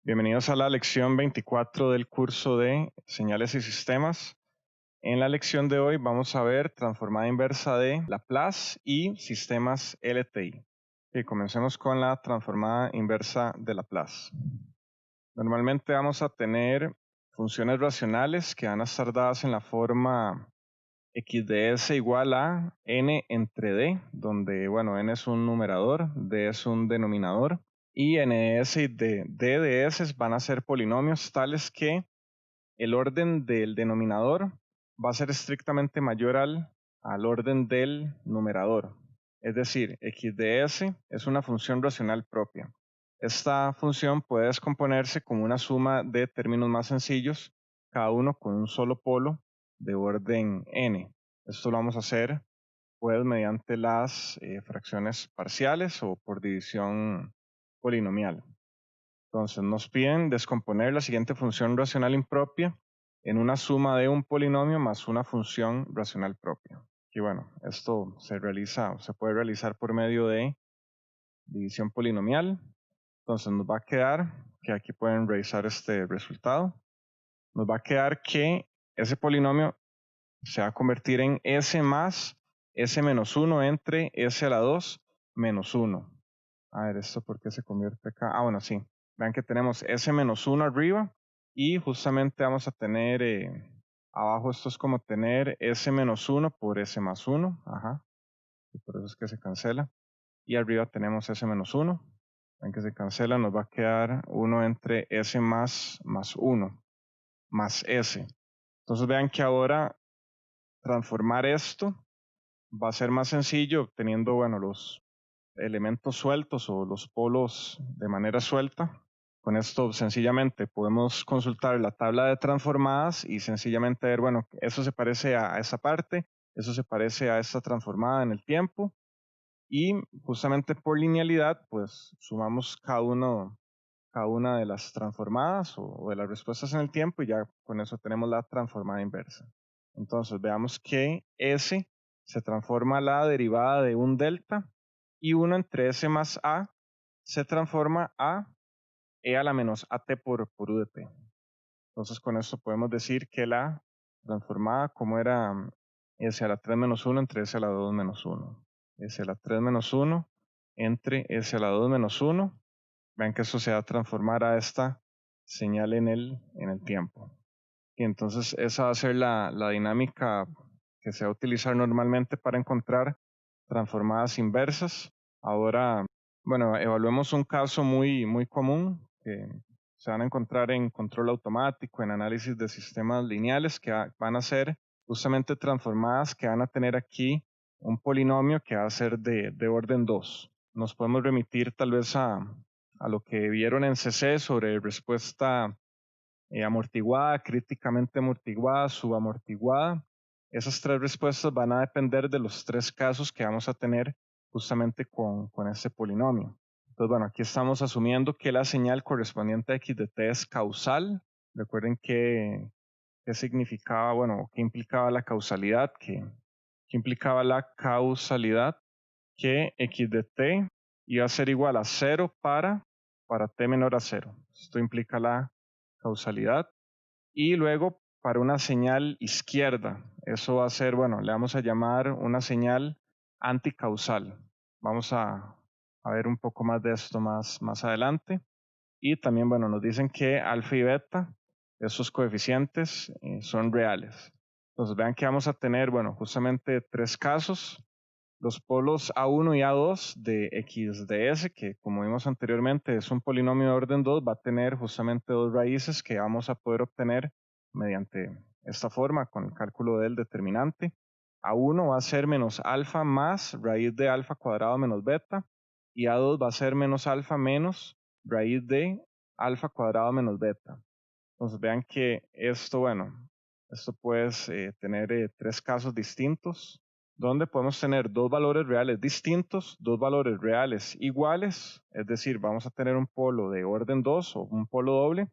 Bienvenidos a la lección 24 del curso de Señales y Sistemas. En la lección de hoy vamos a ver transformada inversa de Laplace y sistemas LTI. Y comencemos con la transformada inversa de Laplace. Normalmente vamos a tener funciones racionales que van a estar dadas en la forma x de s igual a n entre d, donde, n es un numerador, d es un denominador, y n de s y d de s van a ser polinomios tales que el orden del denominador va a ser estrictamente mayor al orden del numerador. Es decir, x de s es una función racional propia. Esta función puede descomponerse como una suma de términos más sencillos, cada uno con un solo polo de orden n. Esto lo vamos a hacer pues mediante las fracciones parciales o por división polinomial. Entonces nos piden descomponer la siguiente función racional impropia en una suma de un polinomio más una función racional propia. Y esto se puede realizar por medio de división polinomial. Entonces nos va a quedar, que aquí pueden revisar este resultado, nos va a quedar que ese polinomio se va a convertir en s más s menos 1 entre s a la 2 menos 1. A ver, ¿esto por qué se convierte acá? Sí. Vean que tenemos s menos 1 arriba y justamente vamos a tener abajo, esto es como tener s menos 1 por s más 1. Ajá. Y por eso es que se cancela. Y arriba tenemos s menos 1. Vean que se cancela, nos va a quedar 1 entre s más 1 más s. Entonces vean que ahora transformar esto va a ser más sencillo obteniendo, los elementos sueltos o los polos de manera suelta. Con esto sencillamente podemos consultar la tabla de transformadas y sencillamente ver, eso se parece a esa parte, eso se parece a esta transformada en el tiempo y justamente por linealidad, pues sumamos cada una de las transformadas o de las respuestas en el tiempo y ya con eso tenemos la transformada inversa. Entonces veamos que S se transforma a la derivada de un delta y 1 entre S más A se transforma a E a la menos AT por U de T. Entonces con esto podemos decir que la transformada como era S a la 3 menos 1 entre S a la 2 menos 1. S a la 3 menos 1 entre S a la 2 menos 1. Vean que eso se va a transformar a esta señal en el tiempo. Y entonces esa va a ser la dinámica que se va a utilizar normalmente para encontrar transformadas inversas. Ahora, evaluemos un caso muy común que se van a encontrar en control automático, en análisis de sistemas lineales, que van a ser justamente transformadas que van a tener aquí un polinomio que va a ser de orden 2. Nos podemos remitir tal vez a lo que vieron en CC sobre respuesta amortiguada, críticamente amortiguada, subamortiguada. Esas tres respuestas van a depender de los tres casos que vamos a tener justamente con este polinomio. Entonces, aquí estamos asumiendo que la señal correspondiente a x de t es causal. Recuerden qué significaba, qué implicaba la causalidad, qué implicaba la causalidad, que x de t iba a ser igual a 0 para t menor a 0. Esto implica la causalidad. Y luego para una señal izquierda, eso va a ser, le vamos a llamar una señal anticausal. Vamos a ver un poco más de esto más adelante. Y también, nos dicen que alfa y beta, esos coeficientes son reales. Entonces vean que vamos a tener, justamente tres casos. Los polos A1 y A2 de x de s, que como vimos anteriormente es un polinomio de orden 2, va a tener justamente dos raíces que vamos a poder obtener mediante esta forma con el cálculo del determinante. A1 va a ser menos alfa más raíz de alfa cuadrado menos beta y A2 va a ser menos alfa menos raíz de alfa cuadrado menos beta. Entonces vean que esto puede tener tres casos distintos donde podemos tener dos valores reales distintos, dos valores reales iguales, es decir, vamos a tener un polo de orden 2 o un polo doble,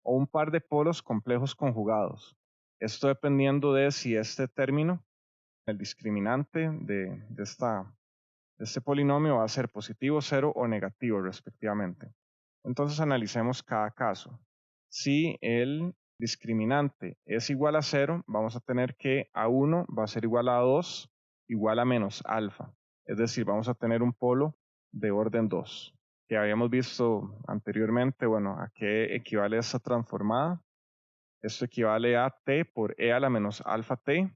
o un par de polos complejos conjugados. Esto dependiendo de si este término, el discriminante de este polinomio va a ser positivo, cero o negativo respectivamente. Entonces analicemos cada caso. Si el discriminante es igual a 0, vamos a tener que A1 va a ser igual a 2 igual a menos alfa. Es decir, vamos a tener un polo de orden 2. Que habíamos visto anteriormente, bueno, ¿a qué equivale esta transformada? Esto equivale a t por e a la menos alfa t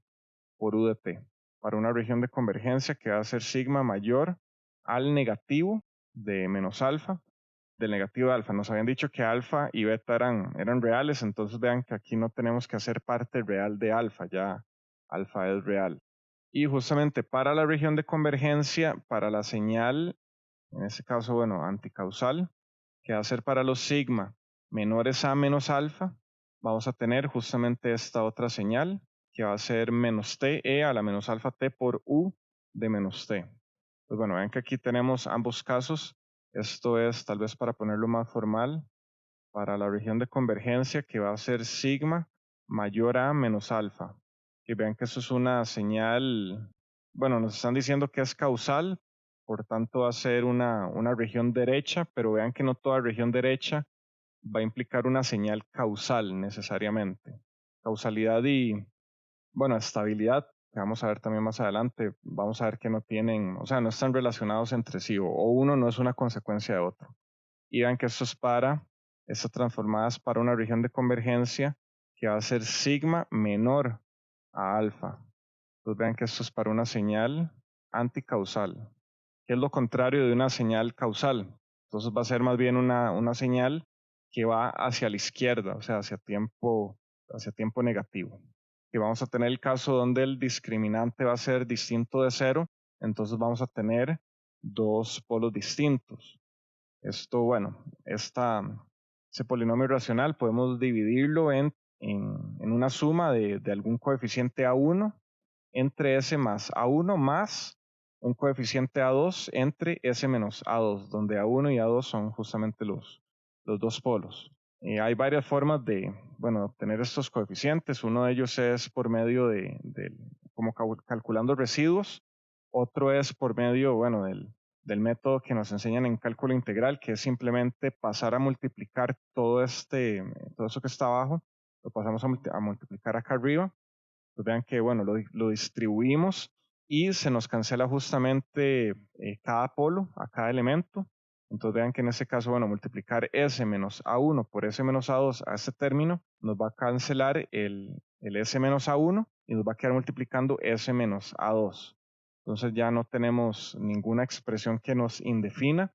por u de t, para una región de convergencia que va a ser sigma mayor al negativo de menos alfa, del negativo de alfa. Nos habían dicho que alfa y beta eran reales, entonces vean que aquí no tenemos que hacer parte real de alfa, ya alfa es real. Y justamente para la región de convergencia, para la señal, en este caso, bueno, anticausal, que va a ser para los sigma menores a menos alfa, vamos a tener justamente esta otra señal, que va a ser menos t e a la menos alfa t por u de menos t. Pues bueno, ven que aquí tenemos ambos casos. Esto es, tal vez para ponerlo más formal, para la región de convergencia, que va a ser sigma mayor a menos alfa. Y vean que eso es una señal, bueno, nos están diciendo que es causal, por tanto va a ser una región derecha, pero vean que no toda región derecha va a implicar una señal causal necesariamente. Causalidad y, bueno, estabilidad, que vamos a ver también más adelante, vamos a ver que no tienen, o sea, no están relacionados entre sí, o uno no es una consecuencia de otro. Y vean que esto es estas transformadas para una región de convergencia que va a ser sigma menor a alfa. Entonces vean que esto es para una señal anticausal, que es lo contrario de una señal causal. Entonces va a ser más bien una señal que va hacia la izquierda, o sea, hacia tiempo negativo. Que vamos a tener el caso donde el discriminante va a ser distinto de 0, entonces vamos a tener dos polos distintos. Esto, bueno, ese polinomio racional podemos dividirlo en una suma de algún coeficiente A1 entre S más A1 más un coeficiente A2 entre S menos A2, donde A1 y A2 son justamente los dos polos. Hay varias formas de, bueno, obtener estos coeficientes. Uno de ellos es por medio como calculando residuos. Otro es por medio, bueno, del método que nos enseñan en cálculo integral, que es simplemente pasar a multiplicar todo eso que está abajo, lo pasamos a multiplicar acá arriba. Pues vean que, bueno, lo distribuimos y se nos cancela justamente cada polo a cada elemento. Entonces vean que en este caso, bueno, multiplicar S menos A1 por S menos A2 a este término nos va a cancelar el S menos A1 y nos va a quedar multiplicando S menos A2. Entonces ya no tenemos ninguna expresión que nos indefina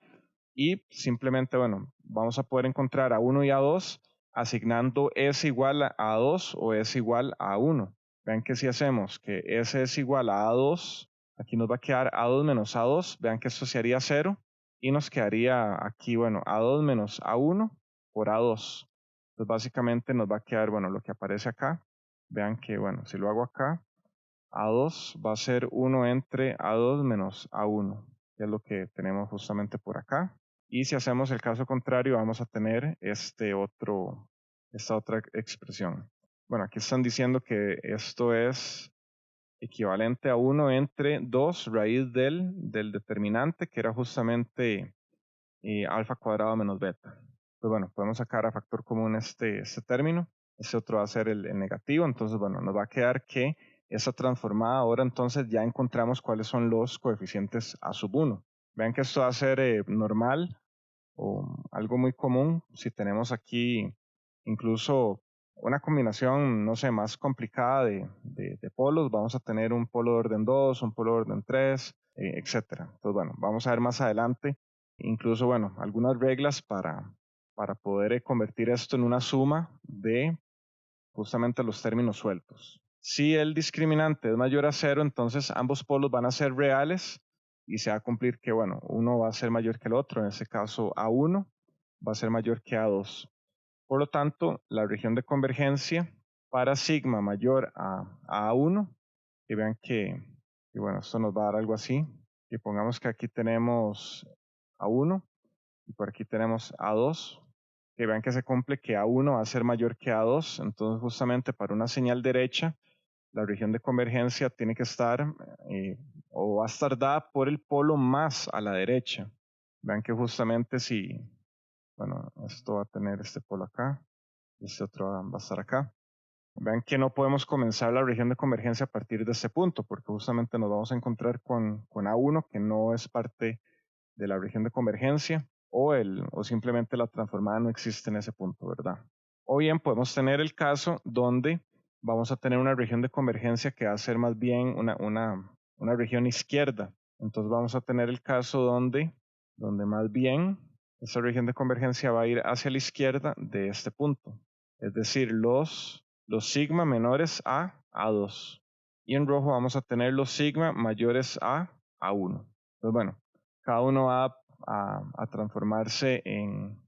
y simplemente, bueno, vamos a poder encontrar A1 y A2 asignando S igual a A2 o S igual a A1. Vean que si hacemos que S es igual a A2, aquí nos va a quedar A2 menos A2. Vean que esto se haría 0 y nos quedaría aquí, bueno, A2 menos A1 por A2. Entonces básicamente nos va a quedar, bueno, lo que aparece acá. Vean que, bueno, si lo hago acá, A2 va a ser 1 entre A2 menos A1, que es lo que tenemos justamente por acá. Y si hacemos el caso contrario, vamos a tener esta otra expresión. Bueno, aquí están diciendo que esto es equivalente a 1 entre 2 raíz del determinante, que era justamente alfa cuadrado menos beta. Pues bueno, podemos sacar a factor común este término. Este otro va a ser el negativo. Entonces, bueno, nos va a quedar que esta transformada ahora entonces ya encontramos cuáles son los coeficientes a sub 1. Vean que esto va a ser normal o algo muy común si tenemos aquí incluso una combinación, no sé, más complicada de polos. Vamos a tener un polo de orden 2, un polo de orden 3, etcétera. Entonces, bueno, vamos a ver más adelante incluso, bueno, algunas reglas para poder convertir esto en una suma de justamente los términos sueltos. Si el discriminante es mayor a 0, entonces ambos polos van a ser reales y se va a cumplir que, bueno, uno va a ser mayor que el otro, en este caso A1 va a ser mayor que A2. Por lo tanto, la región de convergencia para sigma mayor a A1, y vean que, bueno, esto nos va a dar algo así, que pongamos que aquí tenemos A1 y por aquí tenemos A2, que vean que se cumple que A1 va a ser mayor que A2, entonces justamente para una señal derecha, la región de convergencia tiene que estar o va a estar dada por el polo más a la derecha. Vean que justamente bueno, esto va a tener este polo acá, y este otro va a estar acá. Vean que no podemos comenzar la región de convergencia a partir de este punto, porque justamente nos vamos a encontrar con A1, que no es parte de la región de convergencia, o simplemente la transformada no existe en ese punto, ¿verdad? O bien podemos tener el caso donde vamos a tener una región de convergencia que va a ser más bien una región izquierda. Entonces vamos a tener el caso donde más bien esa región de convergencia va a ir hacia la izquierda de este punto. Es decir, los sigma menores a A2. Y en rojo vamos a tener los sigma mayores a A1. Entonces, bueno, cada uno va a transformarse en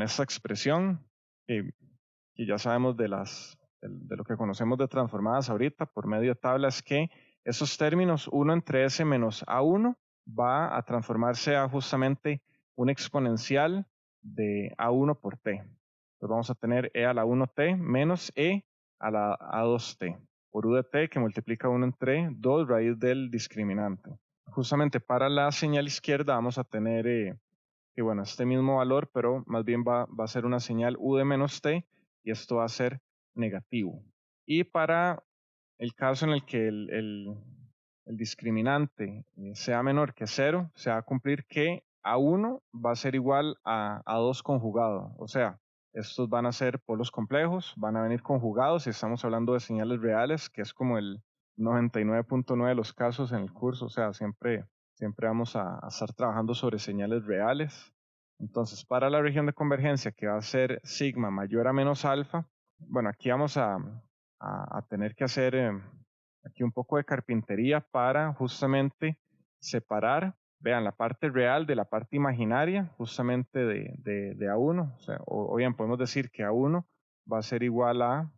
esta expresión que ya sabemos de lo que conocemos de transformadas ahorita por medio de tablas, que esos términos 1 entre s menos a1 va a transformarse a justamente un exponencial de a1 por t. Entonces vamos a tener e a la 1t menos e a la a2t por u de t, que multiplica 1 entre 2 raíz del discriminante. Justamente para la señal izquierda vamos a tener este mismo valor, pero más bien va a ser una señal u de menos t, y esto va a ser negativo. Y para el caso en el que el discriminante sea menor que 0, se va a cumplir que A1 va a ser igual a A2 conjugado. O sea, estos van a ser polos complejos, van a venir conjugados, y estamos hablando de señales reales, que es como el 99.9 de los casos en el curso. O sea, siempre vamos a estar trabajando sobre señales reales. Entonces, para la región de convergencia, que va a ser sigma mayor a menos alfa, bueno, aquí vamos a tener que hacer aquí un poco de carpintería para justamente separar, vean, la parte real de la parte imaginaria, justamente de A1. O bien podemos decir que A1 va a ser igual a,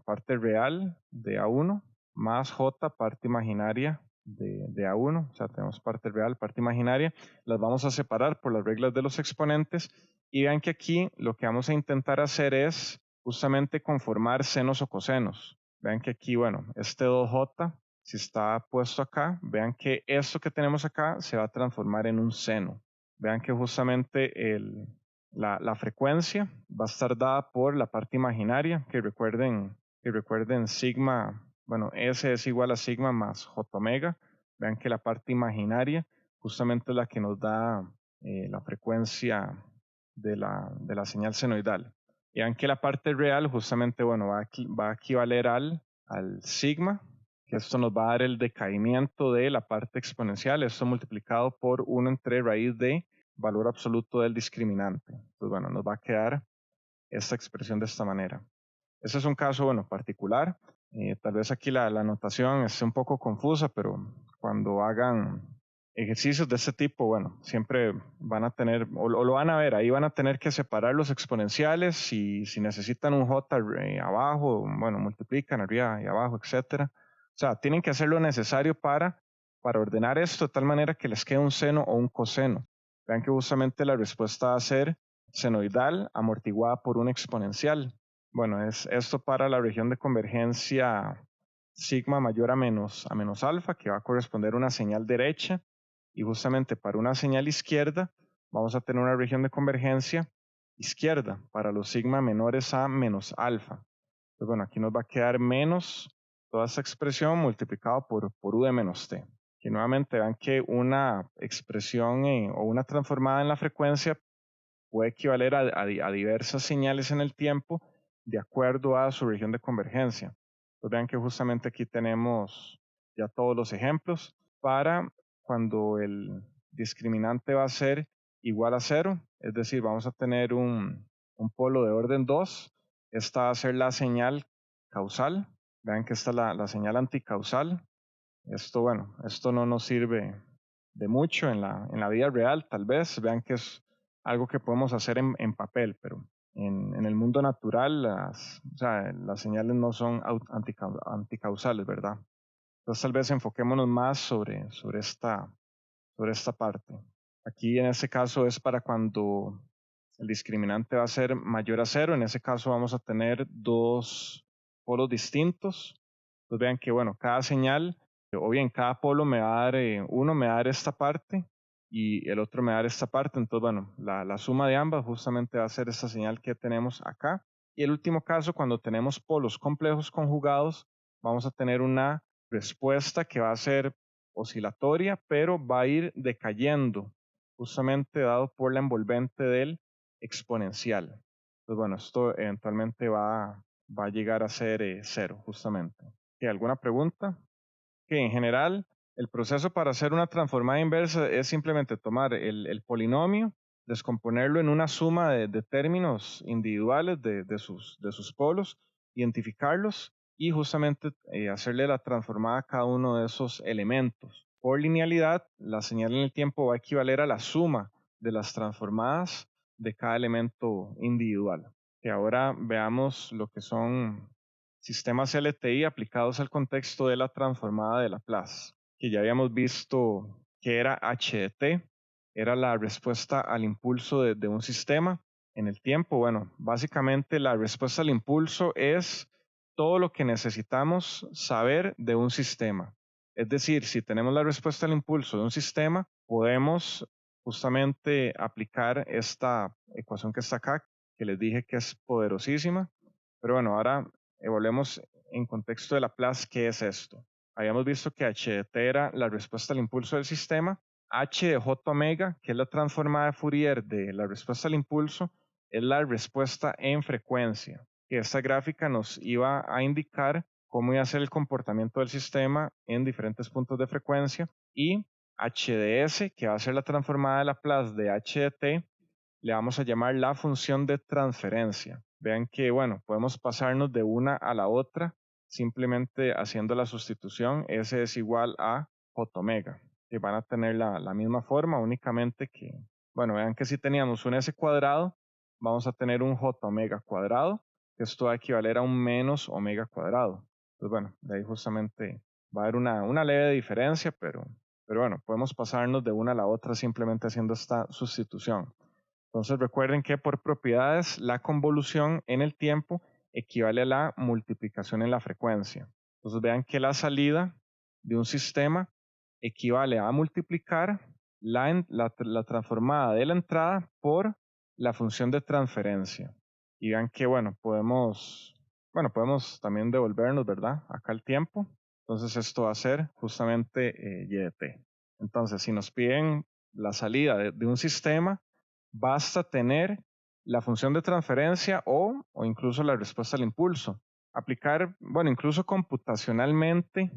parte real de A1 más J, parte imaginaria de A1. O sea, tenemos parte real, parte imaginaria. Las vamos a separar por las reglas de los exponentes. Y vean que aquí lo que vamos a intentar hacer es justamente conformar senos o cosenos. Vean que aquí, este 2J, si está puesto acá, vean que esto que tenemos acá se va a transformar en un seno. Vean que justamente la frecuencia va a estar dada por la parte imaginaria, que recuerden sigma, S es igual a sigma más J omega. Vean que la parte imaginaria justamente es la que nos da la frecuencia de la señal senoidal. Y vean que la parte real justamente, va a equivaler al sigma, que esto nos va a dar el decaimiento de la parte exponencial, esto multiplicado por 1 entre raíz de valor absoluto del discriminante. Entonces, nos va a quedar esta expresión de esta manera. Este es un caso, particular. Tal vez aquí la notación es un poco confusa, pero cuando hagan ejercicios de este tipo, siempre van a tener, o lo van a ver, ahí van a tener que separar los exponenciales, y si necesitan un J abajo, multiplican arriba y abajo, etcétera. O sea, tienen que hacer lo necesario para ordenar esto de tal manera que les quede un seno o un coseno. Vean que justamente la respuesta va a ser senoidal amortiguada por un exponencial. Es esto para la región de convergencia sigma mayor a menos alfa, que va a corresponder a una señal derecha, y justamente para una señal izquierda vamos a tener una región de convergencia izquierda para los sigma menores a menos alfa. Entonces, aquí nos va a quedar menos toda esta expresión multiplicado por u de menos t. Y nuevamente vean que una expresión o una transformada en la frecuencia puede equivaler a diversas señales en el tiempo de acuerdo a su región de convergencia. Entonces vean que justamente aquí tenemos ya todos los ejemplos para cuando el discriminante va a ser igual a 0, es decir, vamos a tener un polo de orden 2. Esta va a ser la señal causal. Vean que esta es la señal anticausal. Esto no nos sirve de mucho en la vida real, tal vez. Vean que es algo que podemos hacer en papel, pero en el mundo natural las señales no son anticausales, ¿verdad? Entonces tal vez enfoquémonos más sobre esta parte. Aquí en este caso es para cuando el discriminante va a ser mayor a 0. En ese caso vamos a tener dos polos distintos. Entonces vean que cada señal, o bien cada polo me va a dar, uno me va a dar esta parte, y el otro me va a dar esta parte. Entonces, bueno, la suma de ambas justamente va a ser esta señal que tenemos acá. Y el último caso, cuando tenemos polos complejos conjugados, vamos a tener una respuesta que va a ser oscilatoria, pero va a ir decayendo, justamente dado por la envolvente del exponencial. Pues bueno, esto eventualmente va a llegar a ser cero, justamente. ¿Alguna pregunta? Que en general el proceso para hacer una transformada inversa es simplemente tomar el polinomio, descomponerlo en una suma de términos individuales de sus polos, identificarlos y justamente hacerle la transformada a cada uno de esos elementos. Por linealidad, la señal en el tiempo va a equivaler a la suma de las transformadas de cada elemento individual. Que ahora veamos lo que son sistemas LTI aplicados al contexto de la transformada de Laplace, que ya habíamos visto que era HDT, era la respuesta al impulso de un sistema en el tiempo. Bueno, básicamente la respuesta al impulso es todo lo que necesitamos saber de un sistema. Es decir, si tenemos la respuesta al impulso de un sistema, podemos justamente aplicar esta ecuación que está acá, que les dije que es poderosísima. Pero bueno, ahora volvemos en contexto de Laplace, ¿qué es esto? Habíamos visto que HDT era la respuesta al impulso del sistema, H de J omega, que es la transformada de Fourier de la respuesta al impulso, es la respuesta en frecuencia, que esta gráfica nos iba a indicar cómo iba a ser el comportamiento del sistema en diferentes puntos de frecuencia, y HDS, que va a ser la transformada de Laplace de HDT, le vamos a llamar la función de transferencia. Vean que, bueno, podemos pasarnos de una a la otra simplemente haciendo la sustitución. S es igual a J omega, que van a tener la misma forma, únicamente que, bueno, vean que si teníamos un S cuadrado, vamos a tener un J omega cuadrado, que esto va a equivaler a un menos omega cuadrado. Pues bueno, de ahí justamente va a haber una leve diferencia, pero bueno, podemos pasarnos de una a la otra simplemente haciendo esta sustitución. Entonces recuerden que por propiedades la convolución en el tiempo equivale a la multiplicación en la frecuencia. Entonces vean que la salida de un sistema equivale a multiplicar la transformada de la entrada por la función de transferencia. Y vean que, bueno, podemos también devolvernos, ¿verdad? Acá el tiempo. Entonces esto va a ser justamente y de t. Entonces, si nos piden la salida de un sistema, basta tener la función de transferencia o incluso la respuesta al impulso. Aplicar, bueno, incluso computacionalmente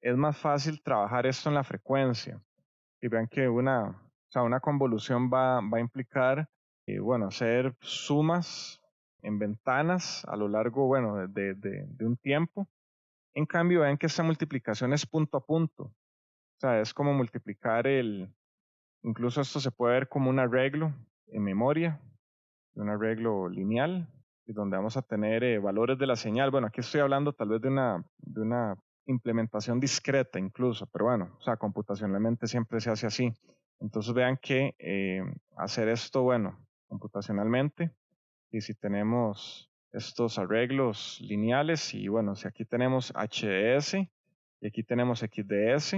es más fácil trabajar esto en la frecuencia. Y vean que una convolución va a implicar, bueno, hacer sumas en ventanas a lo largo, bueno, de un tiempo. En cambio, vean que esta multiplicación es punto a punto. O sea, es como multiplicar incluso esto se puede ver como un arreglo en memoria, un arreglo lineal, donde vamos a tener valores de la señal. Bueno, aquí estoy hablando tal vez de una implementación discreta incluso, pero bueno, o sea, computacionalmente siempre se hace así. Entonces vean que hacer esto, bueno, computacionalmente, y si tenemos estos arreglos lineales, y bueno, si aquí tenemos HDS y aquí tenemos XDS,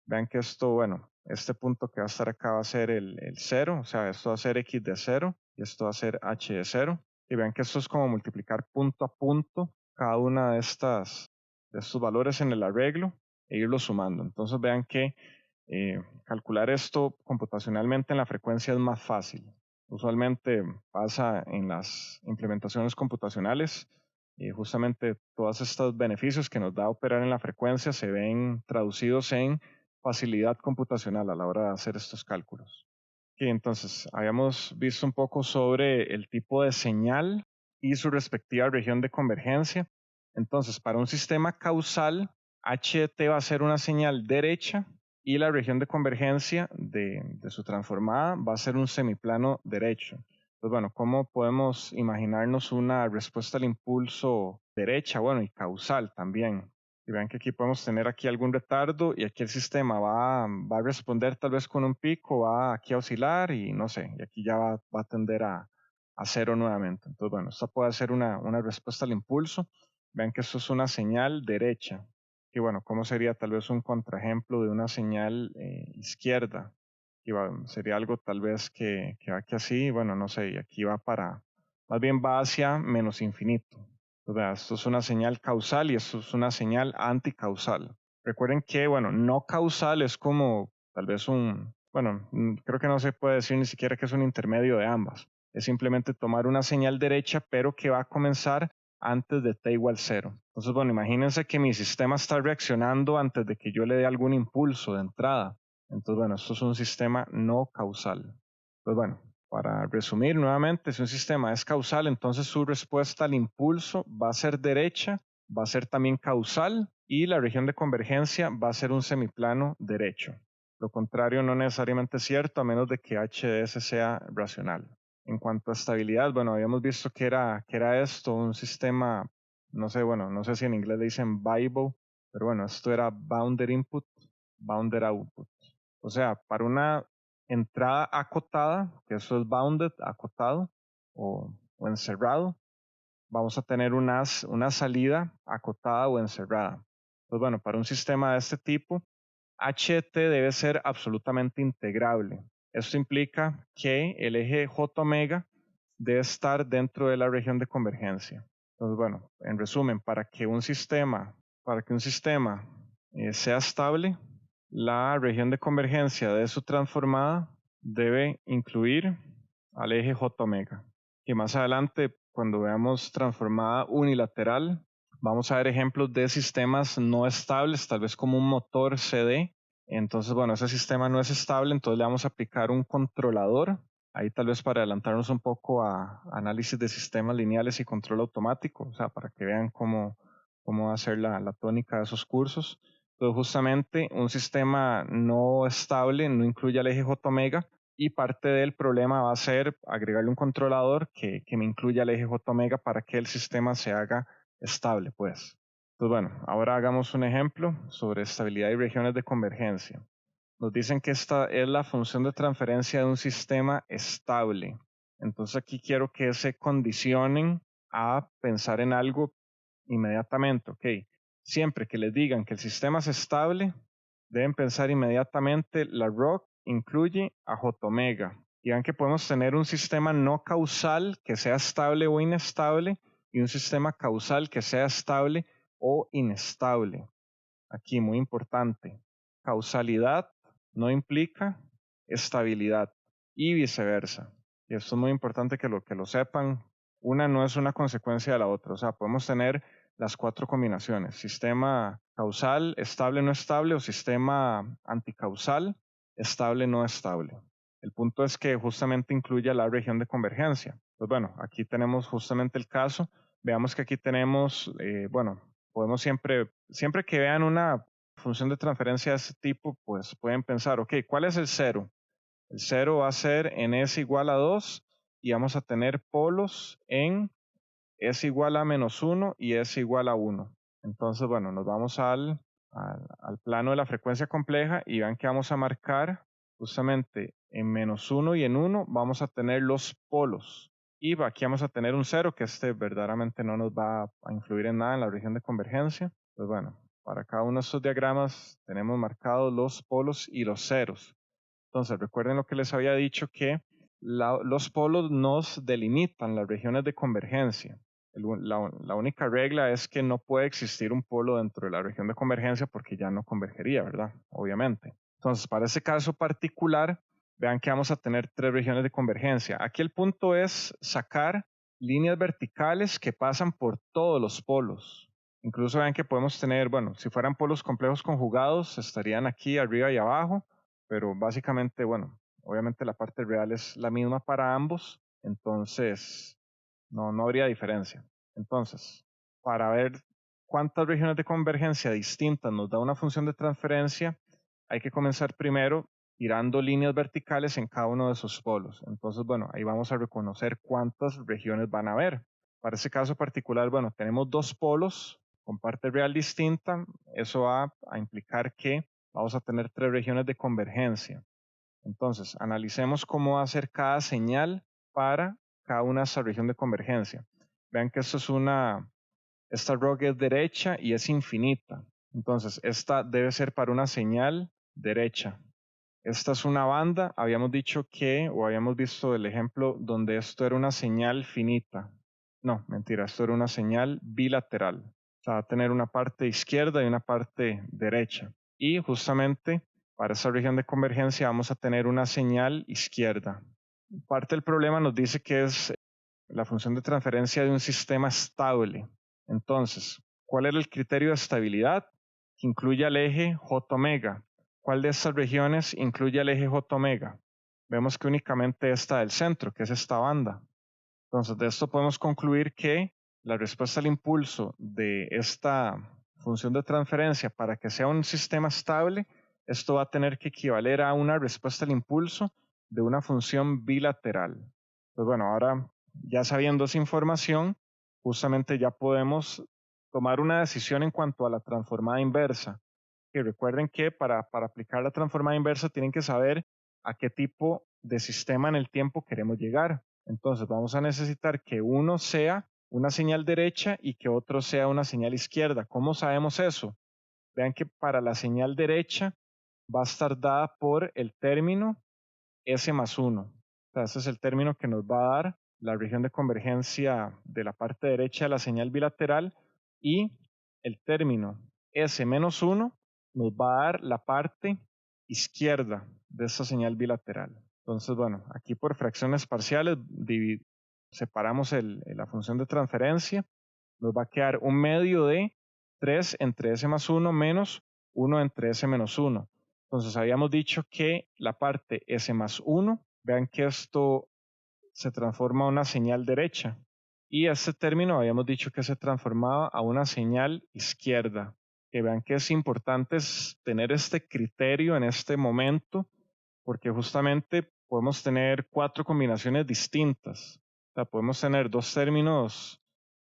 vean que esto, bueno, este punto que va a estar acá va a ser el 0, o sea, esto va a ser x de 0 y esto va a ser h de 0. Y vean que esto es como multiplicar punto a punto cada una de estos valores en el arreglo e irlo sumando. Entonces vean que calcular esto computacionalmente en la frecuencia es más fácil. Usualmente pasa en las implementaciones computacionales. Justamente todos estos beneficios que nos da operar en la frecuencia se ven traducidos en facilidad computacional a la hora de hacer estos cálculos. Y entonces, habíamos visto un poco sobre el tipo de señal y su respectiva región de convergencia. Entonces, para un sistema causal, HT va a ser una señal derecha y la región de convergencia de su transformada va a ser un semiplano derecho. Pues bueno, ¿cómo podemos imaginarnos una respuesta al impulso derecha? Bueno, y causal también. Y vean que aquí podemos tener aquí algún retardo y aquí el sistema va a responder tal vez con un pico, va aquí a oscilar y no sé, y aquí ya va a tender a cero nuevamente. Entonces, bueno, esta puede ser una respuesta al impulso. Vean que esto es una señal derecha. Y bueno, ¿cómo sería tal vez un contraejemplo de una señal izquierda? Sería algo tal vez que va aquí así, bueno, no sé, y aquí va más bien va hacia menos infinito. O sea, esto es una señal causal y esto es una señal anticausal. Recuerden que, bueno, no causal es como tal vez bueno, creo que no se puede decir ni siquiera que es un intermedio de ambas. Es simplemente tomar una señal derecha, pero que va a comenzar antes de t igual 0. Entonces, bueno, imagínense que mi sistema está reaccionando antes de que yo le dé algún impulso de entrada. Entonces, bueno, esto es un sistema no causal. Pues bueno, para resumir nuevamente, si un sistema es causal, entonces su respuesta al impulso va a ser derecha, va a ser también causal y la región de convergencia va a ser un semiplano derecho. Lo contrario no necesariamente es cierto a menos de que h de s sea racional. En cuanto a estabilidad, bueno, habíamos visto que era esto, un sistema, no sé, bueno, no sé si en inglés le dicen Bible, pero bueno, esto era bounded input, bounded output. O sea, para una entrada acotada, que eso es bounded, acotado o encerrado, vamos a tener una salida acotada o encerrada. Pues bueno, para un sistema de este tipo, HT debe ser absolutamente integrable. Esto implica que el eje J omega debe estar dentro de la región de convergencia. Entonces, bueno, en resumen, para que un sistema sea estable, la región de convergencia de su transformada debe incluir al eje J omega. Y más adelante, cuando veamos transformada unilateral, vamos a ver ejemplos de sistemas no estables, tal vez como un motor CD. Entonces, bueno, ese sistema no es estable, entonces le vamos a aplicar un controlador. Ahí tal vez para adelantarnos un poco a análisis de sistemas lineales y control automático, o sea, para que vean cómo va a ser la tónica de esos cursos. Entonces, justamente un sistema no estable no incluye al eje J omega y parte del problema va a ser agregarle un controlador que me incluya el eje J omega para que el sistema se haga estable, pues. Pues bueno, ahora hagamos un ejemplo sobre estabilidad y regiones de convergencia. Nos dicen que esta es la función de transferencia de un sistema estable. Entonces aquí quiero que se condicionen a pensar en algo inmediatamente, ¿ok? Siempre que les digan que el sistema es estable, deben pensar inmediatamente la ROC incluye a J omega. Y vean que podemos tener un sistema no causal que sea estable o inestable y un sistema causal que sea estable o inestable. Aquí muy importante, causalidad no implica estabilidad y viceversa. Y esto es muy importante que lo sepan. Una no es una consecuencia de la otra. O sea, podemos tener las cuatro combinaciones. Sistema causal, estable, no estable, o sistema anticausal, estable, no estable. El punto es que justamente incluye la región de convergencia. Pues bueno, aquí tenemos justamente el caso. Veamos que aquí tenemos, bueno, podemos siempre que vean una función de transferencia de este tipo, pues pueden pensar, ok, ¿cuál es el cero? El cero va a ser en s igual a 2 y vamos a tener polos en s igual a menos 1 y s igual a 1. Entonces, bueno, nos vamos al plano de la frecuencia compleja y vean que vamos a marcar justamente en menos 1 y en 1 vamos a tener los polos. Y aquí vamos a tener un cero que verdaderamente no nos va a influir en nada en la región de convergencia. Pues bueno, para cada uno de estos diagramas tenemos marcados los polos y los ceros. Entonces, recuerden lo que les había dicho que los polos nos delimitan las regiones de convergencia. La única regla es que no puede existir un polo dentro de la región de convergencia porque ya no convergería, ¿verdad? Obviamente. Entonces, para ese caso particular, vean que vamos a tener tres regiones de convergencia. Aquí el punto es sacar líneas verticales que pasan por todos los polos. Incluso vean que podemos tener, bueno, si fueran polos complejos conjugados, estarían aquí arriba y abajo, pero básicamente, bueno, obviamente la parte real es la misma para ambos, entonces no habría diferencia. Entonces, para ver cuántas regiones de convergencia distintas nos da una función de transferencia, hay que comenzar primero tirando líneas verticales en cada uno de esos polos. Entonces, bueno, ahí vamos a reconocer cuántas regiones van a haber. Para ese caso particular, bueno, tenemos dos polos con parte real distinta. Eso va a implicar que vamos a tener tres regiones de convergencia. Entonces, analicemos cómo va a ser cada señal para cada una de esa región de convergencia. Vean que esta ROC es derecha y es infinita. Entonces, esta debe ser para una señal derecha. Esta es una banda, habíamos dicho que, o habíamos visto el ejemplo donde esto era una señal finita. No, mentira, esto era una señal bilateral. O sea, va a tener una parte izquierda y una parte derecha. Y justamente para esa región de convergencia vamos a tener una señal izquierda. Parte del problema nos dice que es la función de transferencia de un sistema estable. Entonces, ¿cuál era el criterio de estabilidad? Que incluye al eje J omega. ¿Cuál de estas regiones incluye al eje J omega? Vemos que únicamente esta del centro, que es esta banda. Entonces, de esto podemos concluir que la respuesta al impulso de esta función de transferencia para que sea un sistema estable, esto va a tener que equivaler a una respuesta al impulso de una función bilateral. Pues bueno, ahora ya sabiendo esa información, justamente ya podemos tomar una decisión en cuanto a la transformada inversa. Y recuerden que para aplicar la transformada inversa tienen que saber a qué tipo de sistema en el tiempo queremos llegar. Entonces vamos a necesitar que uno sea una señal derecha y que otro sea una señal izquierda. ¿Cómo sabemos eso? Vean que para la señal derecha va a estar dada por el término S más 1. O sea, ese es el término que nos va a dar la región de convergencia de la parte derecha de la señal bilateral y el término S menos 1 nos va a dar la parte izquierda de esta señal bilateral. Entonces, bueno, aquí por fracciones parciales separamos la función de transferencia. Nos va a quedar un medio de 3 entre S más 1 menos 1 entre S menos 1. Entonces habíamos dicho que la parte S más 1, vean que esto se transforma a una señal derecha. Y este término habíamos dicho que se transformaba a una señal izquierda. Que vean que es importante tener este criterio en este momento, porque justamente podemos tener 4 combinaciones distintas. O sea, podemos tener dos términos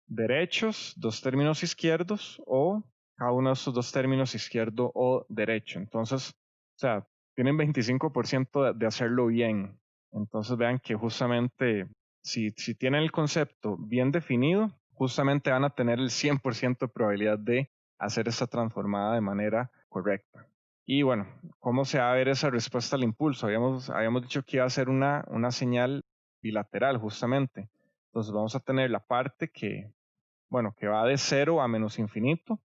derechos, dos términos izquierdos, o cada uno de estos dos términos izquierdo o derecho. Entonces, o sea, tienen 25% de hacerlo bien. Entonces vean que justamente si tienen el concepto bien definido, justamente van a tener el 100% de probabilidad de hacer esta transformada de manera correcta. Y bueno, ¿cómo se va a ver esa respuesta al impulso? Habíamos dicho que iba a ser una señal bilateral justamente. Entonces vamos a tener la parte que va de 0 a menos infinito,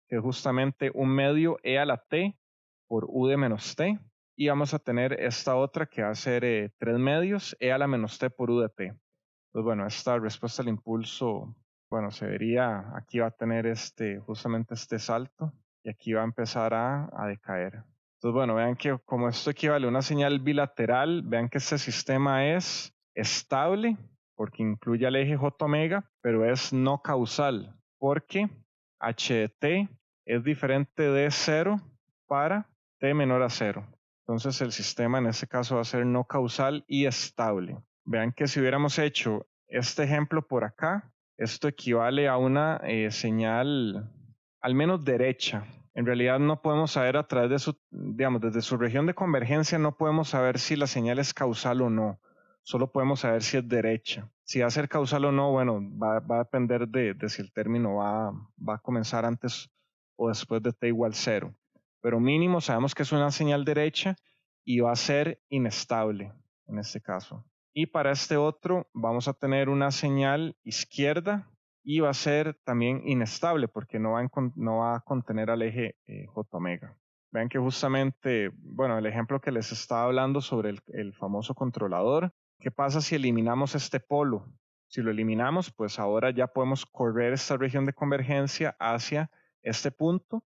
que es justamente un medio e a la t por u de menos t. Y vamos a tener esta otra que va a ser 3 medios e a la menos t por u de t. Entonces, bueno, esta respuesta al impulso, bueno, se vería, aquí va a tener justamente este salto y aquí va a empezar a decaer. Entonces, bueno, vean que como esto equivale a una señal bilateral, vean que este sistema es estable porque incluye al eje J omega, pero es no causal porque h de t es diferente de 0 para t menor a 0. Entonces el sistema en este caso va a ser no causal y estable. Vean que si hubiéramos hecho este ejemplo por acá, esto equivale a una señal al menos derecha. En realidad no podemos saber a través de digamos, desde su región de convergencia no podemos saber si la señal es causal o no. Solo podemos saber si es derecha. Si va a ser causal o no, bueno, va a depender de si el término va a comenzar antes o después de t igual 0. Pero mínimo sabemos que es una señal derecha y va a ser inestable en este caso. Y para este otro vamos a tener una señal izquierda y va a ser también inestable porque no va a contener al eje J omega. Vean que justamente, bueno, el ejemplo que les estaba hablando sobre el famoso controlador, ¿qué pasa si eliminamos este polo? Si lo eliminamos, pues ahora ya podemos correr esta región de convergencia hacia este punto,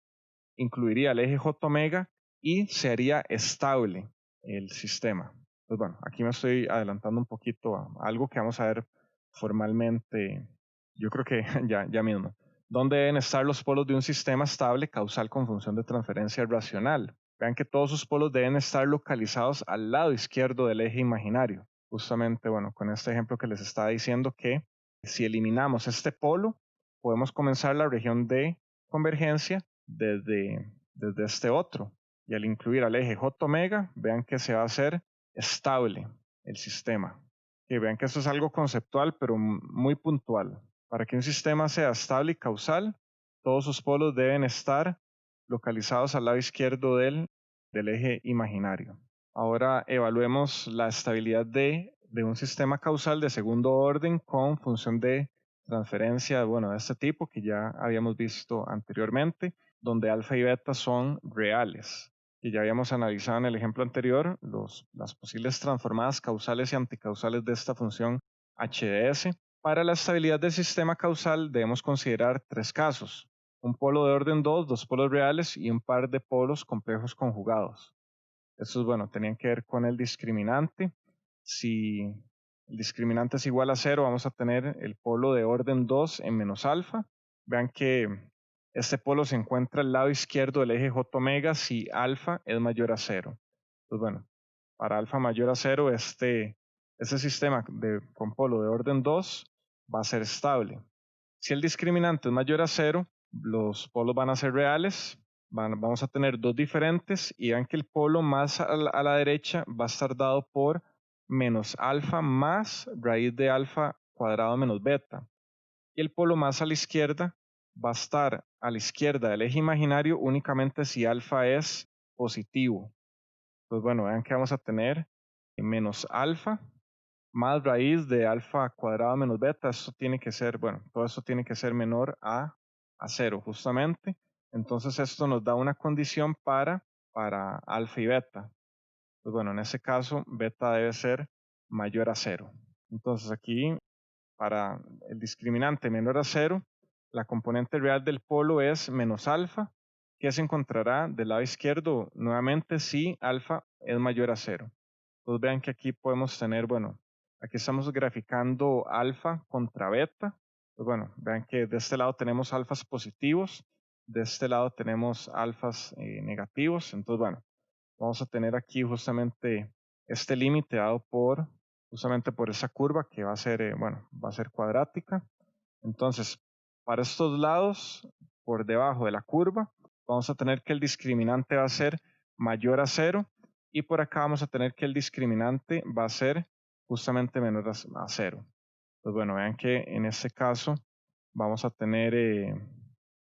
incluiría el eje J omega y se haría estable el sistema. Pues bueno, aquí me estoy adelantando un poquito a algo que vamos a ver formalmente, yo creo que ya mismo. ¿Dónde deben estar los polos de un sistema estable causal con función de transferencia racional? Vean que todos sus polos deben estar localizados al lado izquierdo del eje imaginario. Justamente, bueno, con este ejemplo que les estaba diciendo que si eliminamos este polo, podemos comenzar la región de convergencia desde este otro. Y al incluir al eje J omega, vean que se va a hacer estable el sistema. Y vean que esto es algo conceptual, pero muy puntual. Para que un sistema sea estable y causal, todos sus polos deben estar localizados al lado izquierdo del eje imaginario. Ahora evaluemos la estabilidad de un sistema causal de segundo orden con función de transferencia, bueno, de este tipo que ya habíamos visto anteriormente, donde alfa y beta son reales, que ya habíamos analizado en el ejemplo anterior, las posibles transformadas causales y anticausales de esta función HDS. Para la estabilidad del sistema causal debemos considerar tres casos: un polo de orden 2, dos polos reales y un par de polos complejos conjugados. Estos, bueno, tenían que ver con el discriminante. Si el discriminante es igual a 0, vamos a tener el polo de orden 2 en menos alfa. Vean que este polo se encuentra al lado izquierdo del eje J omega si alfa es mayor a 0. Pues bueno, para alfa mayor a 0, este sistema con polo de orden 2 va a ser estable. Si el discriminante es mayor a 0, los polos van a ser reales. Vamos a tener dos diferentes y vean que el polo más a la derecha va a estar dado por menos alfa más raíz de alfa cuadrado menos beta. Y el polo más a la izquierda va a estar a la izquierda del eje imaginario únicamente si alfa es positivo. Pues bueno, vean que vamos a tener menos alfa más raíz de alfa cuadrado menos beta. Esto tiene que ser, bueno, todo esto tiene que ser menor a 0 justamente. Entonces esto nos da una condición para alfa y beta. Pues bueno, en ese caso beta debe ser mayor a 0. Entonces aquí para el discriminante menor a 0, la componente real del polo es menos alfa, que se encontrará del lado izquierdo nuevamente si alfa es mayor a 0. Entonces vean que aquí podemos tener, bueno, aquí estamos graficando alfa contra beta. Pues bueno, vean que de este lado tenemos alfas positivos, de este lado tenemos alfas negativos. Entonces, bueno, vamos a tener aquí justamente este límite dado justamente por esa curva que va a ser, bueno, va a ser cuadrática. Entonces, para estos lados, por debajo de la curva, vamos a tener que el discriminante va a ser mayor a 0 y por acá vamos a tener que el discriminante va a ser justamente menor a 0. Pues bueno, vean que en este caso vamos a tener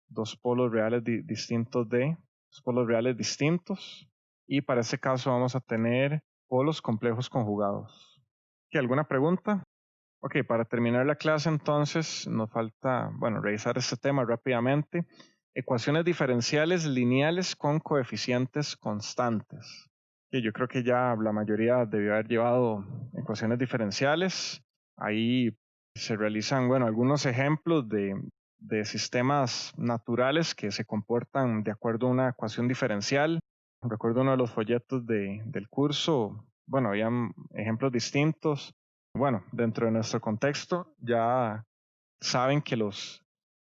dos polos reales dos polos reales distintos y para este caso vamos a tener polos complejos conjugados. ¿Alguna pregunta? Ok, para terminar la clase entonces nos falta, bueno, revisar este tema rápidamente. Ecuaciones diferenciales lineales con coeficientes constantes. Que yo creo que ya la mayoría debió haber llevado ecuaciones diferenciales. Ahí se realizan, bueno, algunos ejemplos de sistemas naturales que se comportan de acuerdo a una ecuación diferencial. Recuerdo uno de los folletos del curso, bueno, habían ejemplos distintos. Bueno, dentro de nuestro contexto ya saben que los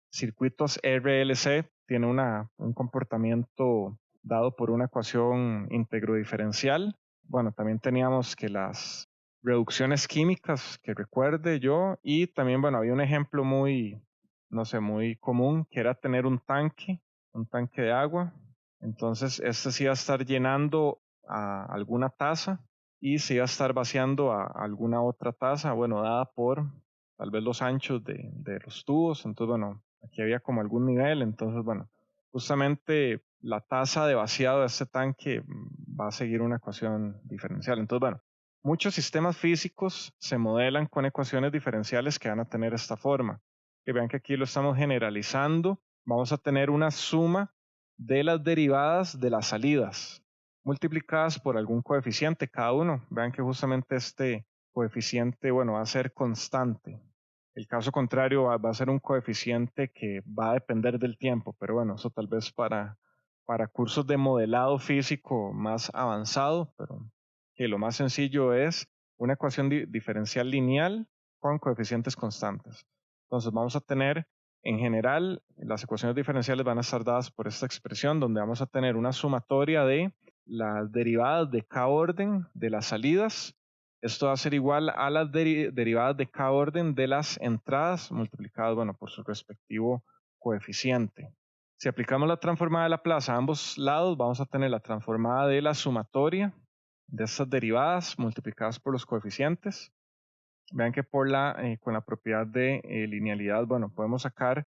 circuitos RLC tienen un comportamiento dado por una ecuación íntegro-diferencial. Bueno, también teníamos que las reducciones químicas, que recuerde yo, y también, bueno, había un ejemplo muy, no sé, muy común, que era tener un tanque de agua. Entonces, este sí iba a estar llenando a alguna taza y se iba a estar vaciando a alguna otra taza, bueno, dada por tal vez los anchos de los tubos. Entonces, bueno, aquí había como algún nivel. Entonces, bueno, justamente la tasa de vaciado de este tanque va a seguir una ecuación diferencial. Entonces, bueno, muchos sistemas físicos se modelan con ecuaciones diferenciales que van a tener esta forma. Que vean que aquí lo estamos generalizando. Vamos a tener una suma de las derivadas de las salidas multiplicadas por algún coeficiente cada uno. Vean que justamente este coeficiente, bueno, va a ser constante. El caso contrario va a ser un coeficiente que va a depender del tiempo, pero bueno, eso tal vez para cursos de modelado físico más avanzado, pero que lo más sencillo es una ecuación diferencial lineal con coeficientes constantes. Entonces vamos a tener, en general, las ecuaciones diferenciales van a estar dadas por esta expresión, donde vamos a tener una sumatoria de las derivadas de k orden de las salidas. Esto va a ser igual a las derivadas de k orden de las entradas multiplicadas, bueno, por su respectivo coeficiente. Si aplicamos la transformada de Laplace a ambos lados, vamos a tener la transformada de la sumatoria de estas derivadas multiplicadas por los coeficientes. Vean que con la propiedad de linealidad, bueno, podemos sacar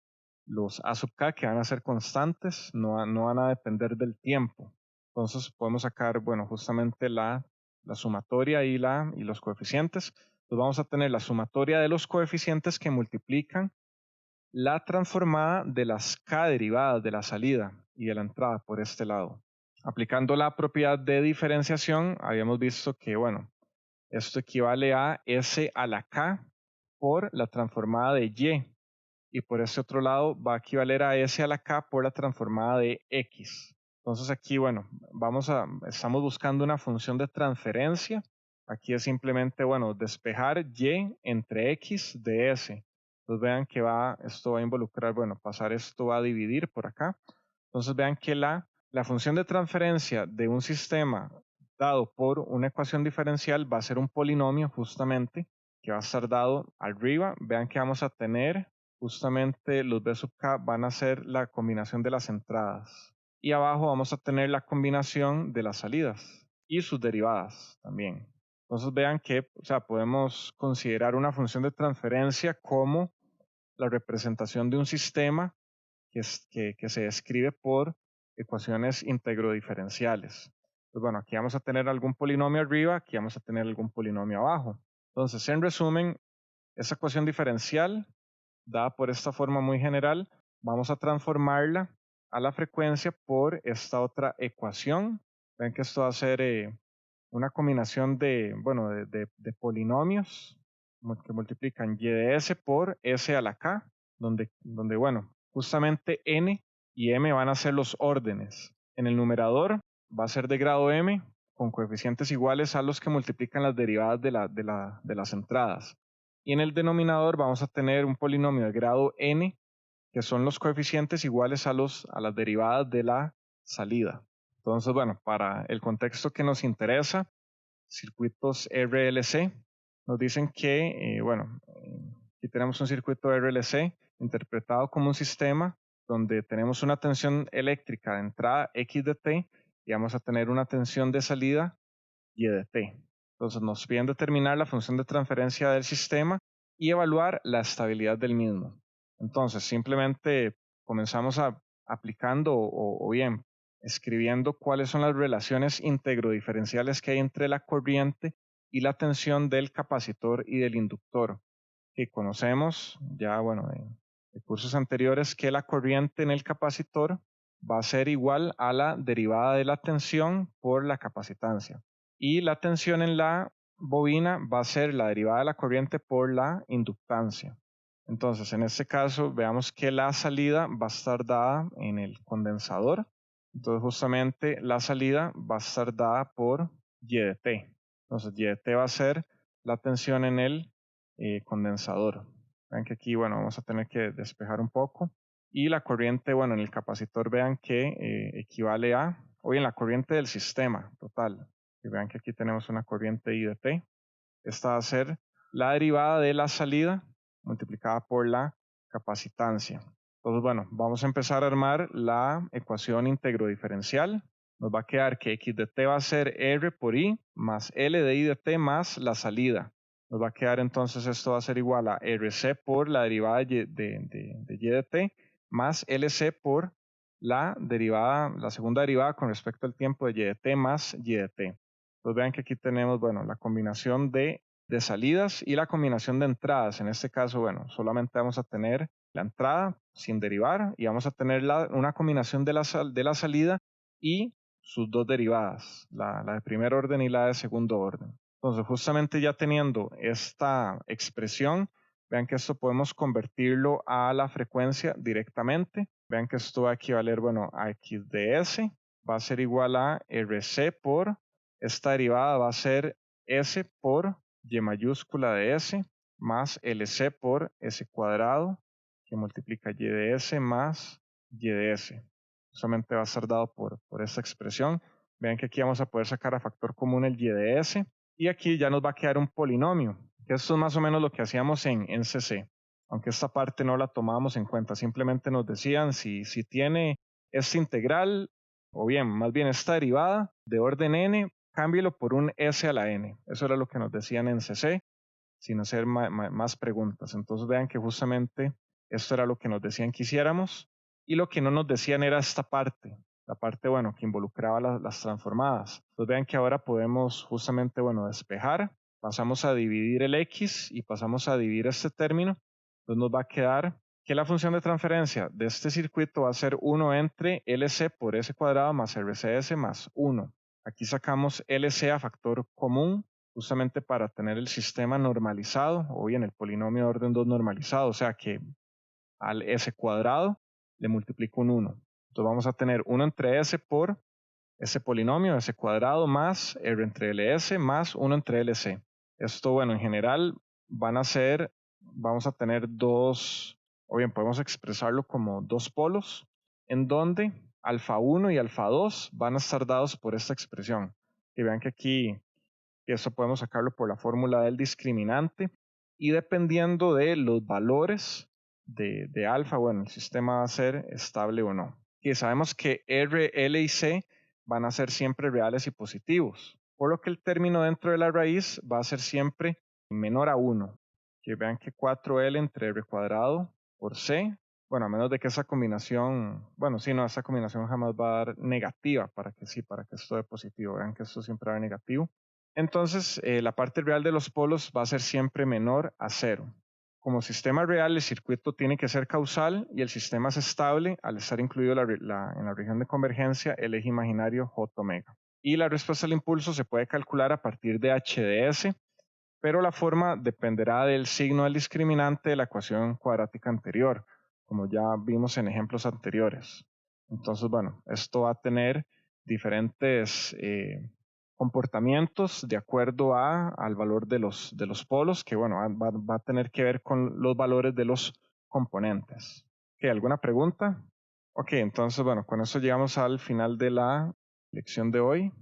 los A sub k, que van a ser constantes, no van a depender del tiempo. Entonces podemos sacar, bueno, justamente la sumatoria y los coeficientes. Entonces vamos a tener la sumatoria de los coeficientes que multiplican la transformada de las k derivadas de la salida y de la entrada por este lado. Aplicando la propiedad de diferenciación, habíamos visto que, bueno, esto equivale a S a la k por la transformada de y por este otro lado va a equivaler a S a la k por la transformada de x. Entonces aquí, bueno, estamos buscando una función de transferencia. Aquí es simplemente, bueno, despejar y entre x de s. Entonces vean que esto va a involucrar, bueno, pasar esto va a dividir por acá. Entonces vean que la función de transferencia de un sistema dado por una ecuación diferencial va a ser un polinomio justamente que va a estar dado arriba. Vean que vamos a tener justamente los b sub k van a ser la combinación de las entradas. Y abajo vamos a tener la combinación de las salidas y sus derivadas también. Entonces vean que, o sea, podemos considerar una función de transferencia como la representación de un sistema que se describe por ecuaciones integrodiferenciales. Pues bueno, aquí vamos a tener algún polinomio arriba, aquí vamos a tener algún polinomio abajo. Entonces, en resumen, esa ecuación diferencial, dada por esta forma muy general, vamos a transformarla a la frecuencia por esta otra ecuación. Ven que esto va a ser una combinación bueno, de polinomios que multiplican y de s por s a la k, donde bueno, justamente n y m van a ser los órdenes. En el numerador va a ser de grado m con coeficientes iguales a los que multiplican las derivadas de las entradas. Y en el denominador vamos a tener un polinomio de grado n, que son los coeficientes iguales a las derivadas de la salida. Entonces, bueno, para el contexto que nos interesa, circuitos RLC, nos dicen que, bueno, aquí tenemos un circuito RLC interpretado como un sistema donde tenemos una tensión eléctrica de entrada X de T y vamos a tener una tensión de salida Y de T. Entonces nos piden determinar la función de transferencia del sistema y evaluar la estabilidad del mismo. Entonces simplemente comenzamos aplicando o bien escribiendo cuáles son las relaciones integrodiferenciales que hay entre la corriente y la tensión del capacitor y del inductor, que conocemos ya, bueno, de cursos anteriores, que la corriente en el capacitor va a ser igual a la derivada de la tensión por la capacitancia. Y la tensión en la bobina va a ser la derivada de la corriente por la inductancia. Entonces, en este caso, veamos que la salida va a estar dada en el condensador. Entonces, justamente la salida va a estar dada por Y de T. Entonces, Y de T va a ser la tensión en el condensador. Vean que aquí, bueno, vamos a tener que despejar un poco. Y la corriente, bueno, en el capacitor vean que equivale a, o bien la corriente del sistema total. Y vean que aquí tenemos una corriente I de T. Esta va a ser la derivada de la salida multiplicada por la capacitancia. Entonces, bueno, vamos a empezar a armar la ecuación íntegro-diferencial. Nos va a quedar que x de t va a ser r por i más l de i de t más la salida. Nos va a quedar entonces esto va a ser igual a rc por la derivada de y de t más lc por la derivada, la segunda derivada con respecto al tiempo de y de t más y de t. Entonces vean que aquí tenemos, bueno, la combinación de salidas y la combinación de entradas. En este caso, bueno, solamente vamos a tener la entrada sin derivar y vamos a tener una combinación de la salida y sus dos derivadas, la de primer orden y la de segundo orden. Entonces, justamente ya teniendo esta expresión, vean que esto podemos convertirlo a la frecuencia directamente. Vean que esto va a equivaler, bueno, a x de s, va a ser igual a rc por, esta derivada va a ser s por y mayúscula de s más lc por s cuadrado, que multiplica y de s más y de s. Solamente va a ser dado por esta expresión. Vean que aquí vamos a poder sacar a factor común el y de s. Y aquí ya nos va a quedar un polinomio, que esto es más o menos lo que hacíamos en CC. Aunque esta parte no la tomábamos en cuenta, simplemente nos decían si tiene esta integral, o bien, más bien esta derivada de orden n, cámbielo por un s a la n. Eso era lo que nos decían en CC, sin hacer más preguntas. Entonces vean que justamente Esto era lo que nos decían que hiciéramos. Y lo que no nos decían era esta parte, la parte, bueno, que involucraba las transformadas. Entonces vean que ahora podemos justamente, bueno, despejar, pasamos a dividir el x y pasamos a dividir este término. Entonces nos va a quedar que la función de transferencia de este circuito va a ser 1 entre LC por S cuadrado más RCS más 1. Aquí sacamos LC a factor común justamente para tener el sistema normalizado o bien el polinomio de orden 2 normalizado, o sea que al S cuadrado le multiplico un 1. Entonces vamos a tener 1 entre S por ese polinomio, S cuadrado, más R entre LS más 1 entre LC. Esto, bueno, en general van a ser, vamos a tener dos, o bien podemos expresarlo como dos polos, en donde alfa 1 y alfa 2 van a estar dados por esta expresión. Y vean que aquí, eso podemos sacarlo por la fórmula del discriminante, y dependiendo de los valores de alfa, bueno, el sistema va a ser estable o no. Y sabemos que R, L y C van a ser siempre reales y positivos, por lo que el término dentro de la raíz va a ser siempre menor a 1. Que vean que 4L entre R cuadrado por C, bueno, a menos de que esa combinación, bueno, sí, no, esa combinación jamás va a dar negativa para que sí, para que esto dé positivo. Vean que esto siempre va a dar negativo. Entonces, la parte real de los polos va a ser siempre menor a 0. Como sistema real, el circuito tiene que ser causal y el sistema es estable al estar incluido en la región de convergencia el eje imaginario J omega. Y la respuesta al impulso se puede calcular a partir de HDS, pero la forma dependerá del signo del discriminante de la ecuación cuadrática anterior, como ya vimos en ejemplos anteriores. Entonces, bueno, esto va a tener diferentes comportamientos de acuerdo al valor de los polos, que bueno, va a tener que ver con los valores de los componentes. ¿Alguna pregunta? Ok, entonces bueno, con eso llegamos al final de la lección de hoy.